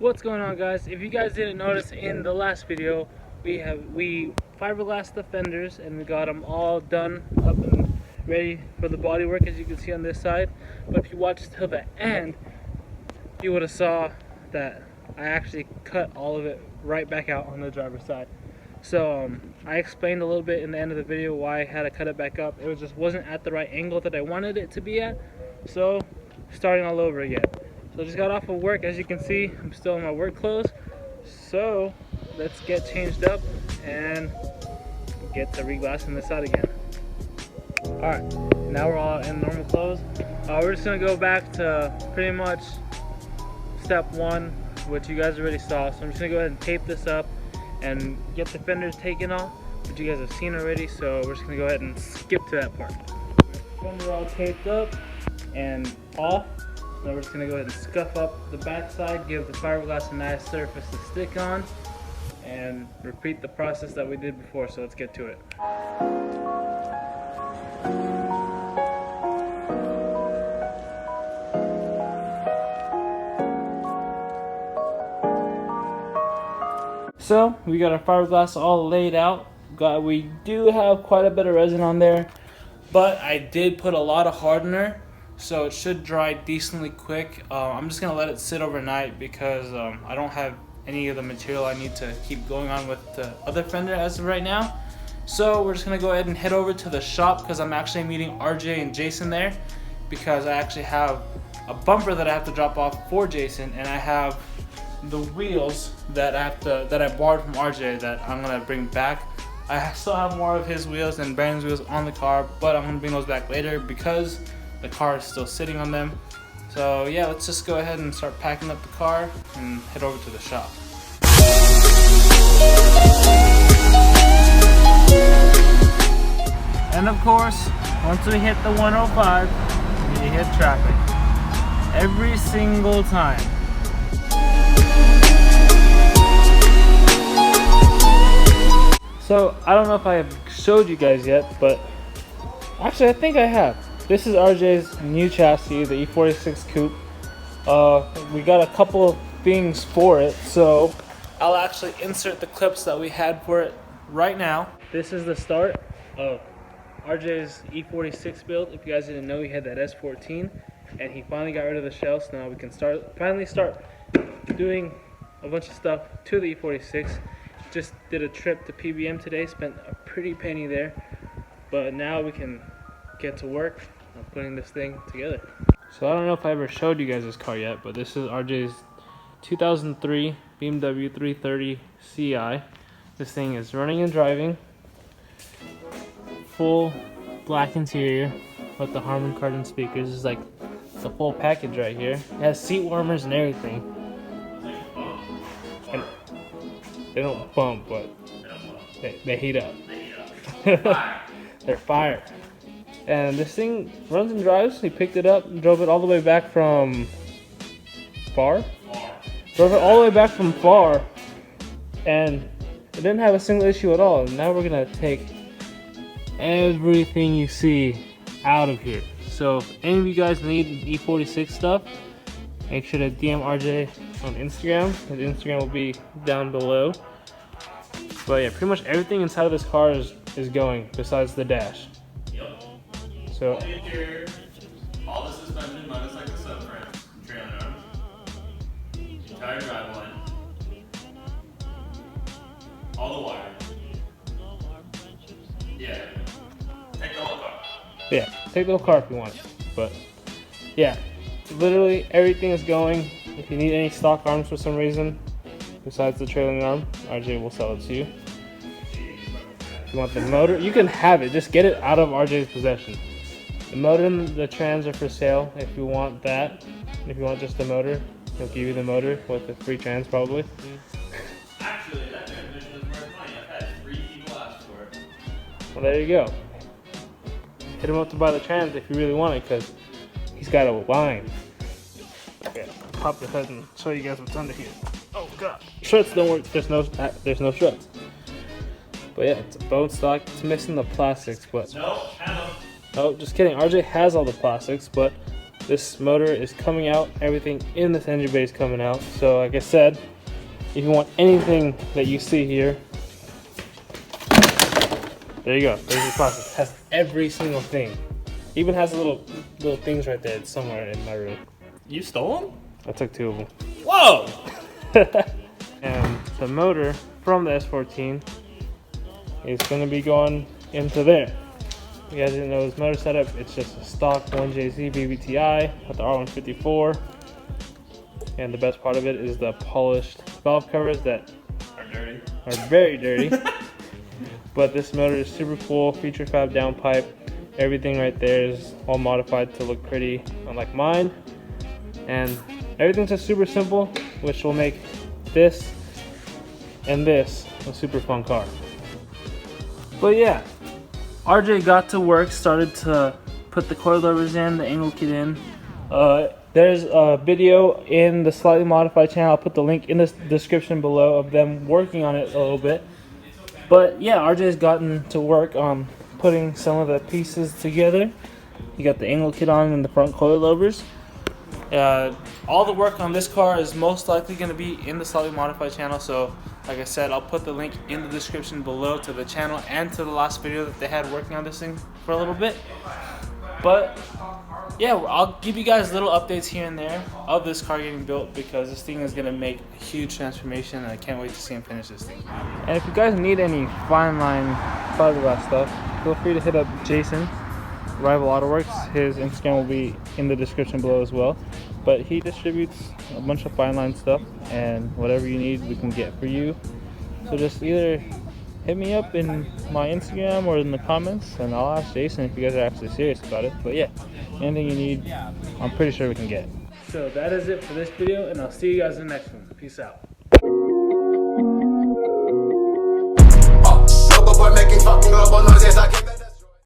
What's going on, guys? If you guys didn't notice, in the last video we fiberglassed the fenders and we got them all done up and ready for the body work, as you can see on this side. But if you watched till the end, you would have saw that I actually cut all of it right back out on the driver's side. So I explained a little bit in the end of the video why I had to cut it back up. It just wasn't at the right angle that I wanted it to be at, so starting all over again. So I just got off of work. As you can see, I'm still in my work clothes. So let's get changed up and get to reglassing this out again. Alright, now we're all in normal clothes. We're just going to go back to pretty much step one, which you guys already saw. So I'm just going to go ahead and tape this up and get the fenders taken off, which you guys have seen already. So we're just going to go ahead and skip to that part. Fenders are all taped up and off. Now we're just going to go ahead and scuff up the back side, give the fiberglass a nice surface to stick on, and repeat the process that we did before. So let's get to it. So we got our fiberglass all laid out. We do have quite a bit of resin on there, but I did put a lot of hardener, so it should dry decently quick. I'm just gonna let it sit overnight because I don't have any of the material I need to keep going on with the other fender as of right now. So we're just gonna go ahead and head over to the shop because I'm actually meeting RJ and Jason there, because I actually have a bumper that I have to drop off for Jason, and I have the wheels that I borrowed from RJ that I'm gonna bring back. I still have more of his wheels and Brandon's wheels on the car, but I'm gonna bring those back later because the car is still sitting on them. So yeah, let's just go ahead and start packing up the car and head over to the shop. And of course, once we hit the 105, we hit traffic. Every single time. So I don't know if I have showed you guys yet, but actually I think I have. This is RJ's new chassis, the E46 coupe. We got a couple of things for it, so I'll actually insert the clips that we had for it right now. This is the start of RJ's E46 build. If you guys didn't know, he had that S14 and he finally got rid of the shell, so now we can finally start doing a bunch of stuff to the E46. Just did a trip to PBM today, spent a pretty penny there, but now we can get to work on putting this thing together. So I don't know if I ever showed you guys this car yet, but this is RJ's 2003 BMW 330 Ci. This thing is running and driving, full black interior with the Harman Kardon speakers. This is like the full package right here. It has seat warmers and everything. And they don't bump, but they heat up. They're fire. And this thing runs and drives. He picked it up and drove it all the way back from far. Drove it all the way back from far, and it didn't have a single issue at all. And now we're gonna take everything you see out of here. So if any of you guys need E46 stuff, make sure to DM RJ on Instagram. His Instagram will be down below. But yeah, pretty much everything inside of this car is going, besides the dash. Yep. So all the interior, all the suspension minus like the subframe, trailer arms, entire driveline, all the wiring. Yeah. Take the whole car. yeah, take the whole car if you want. But yeah, literally everything is going. If you need any stock arms for some reason, besides the trailing arm, RJ will sell it to you. If you want the motor, you can have it. Just get it out of RJ's possession. The motor and the trans are for sale if you want that. If you want just the motor, he'll give you the motor with the free trans probably. Actually, that transmission is worth money. I've had 3 people ask for it. Well, there you go. Hit him up to buy the trans if you really want it, because he's got a line. Okay, pop the hood and show you guys what's under here. Oh god, struts don't work. There's no struts. But yeah, it's a bone stock. It's missing the plastics, but No, have them. oh, just kidding. RJ has all the plastics, but this motor is coming out. Everything in this engine bay is coming out. So like I said, if you want anything that you see here, there you go. There's the process. It has every single thing. Even has little things right there. It's somewhere in my room. You stole them? I took 2 of them. Whoa! And the motor from the S14 is going to be going into there. If you guys didn't know this motor setup, it's just a stock 1JZ BBTI with the R154. And the best part of it is the polished valve covers that are very dirty. But this motor is super cool, feature fab downpipe. Everything right there is all modified to look pretty, unlike mine. And everything's just super simple, which will make this and this a super fun car. But yeah, RJ got to work, started to put the coilovers in, the angle kit in. There's a video in the slightly modified channel. I'll put the link in the description below of them working on it a little bit. But yeah, RJ's gotten to work on putting some of the pieces together. You got the angle kit on and the front coilovers. All the work on this car is most likely going to be in the slightly modified channel. So like I said, I'll put the link in the description below to the channel and to the last video that they had working on this thing for a little bit. But yeah, I'll give you guys little updates here and there of this car getting built, because this thing is going to make a huge transformation and I can't wait to see him finish this thing. And if you guys need any fine line fiberglass stuff, feel free to hit up Jason, Rival Autoworks. His Instagram will be in the description below as well. But he distributes a bunch of fine line stuff, and whatever you need we can get for you. So just either hit me up in my Instagram or in the comments, and I'll ask Jason if you guys are actually serious about it. But yeah, anything you need, I'm pretty sure we can get. So that is it for this video, and I'll see you guys in the next one. Peace out.